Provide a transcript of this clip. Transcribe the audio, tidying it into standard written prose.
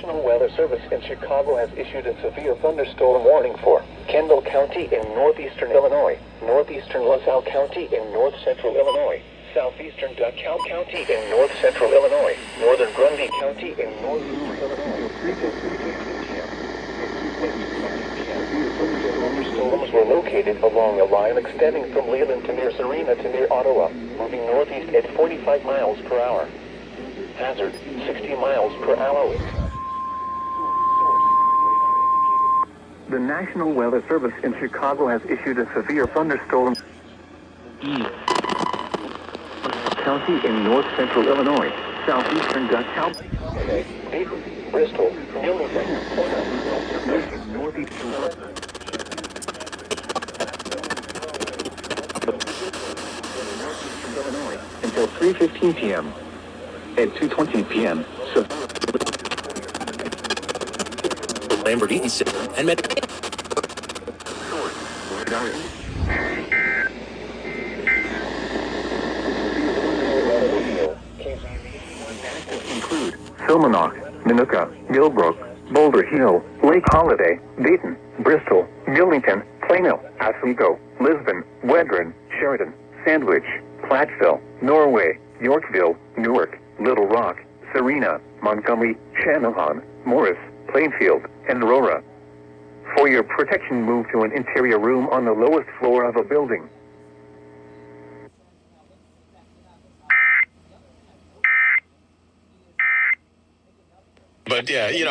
National Weather Service in Chicago has issued a severe thunderstorm warning for Kendall County in northeastern Illinois, northeastern LaSalle County in north-central Illinois, southeastern DeKalb County in north-central Illinois, northern Grundy County in northeastern Illinois. Thunderstorms were located along a line extending from Leland to near Serena to near Ottawa, moving northeast at 45 miles per hour. Hazard, 60 miles per hour. The National Weather Service in Chicago has issued a severe thunderstorm County in north-central Illinois, southeastern DeKalb, Dayton, Bristol, Wilmington, northeastern Illinois until 3:15 p.m. At 2:20 p.m. So Lamborghini and include Silmanock, Minooka, Millbrook, Boulder Hill, Lake Holiday, Dayton, Bristol, Wilmington, Plano, Oswego, Lisbon, Wedren, Sheridan, Sandwich, Plattsville, Norway, Yorkville, Newark, Little Rock, Serena, Montgomery, Channahon, Morris, Plainfield, and Aurora. For your protection, move to an interior room on the lowest floor of a building. But yeah,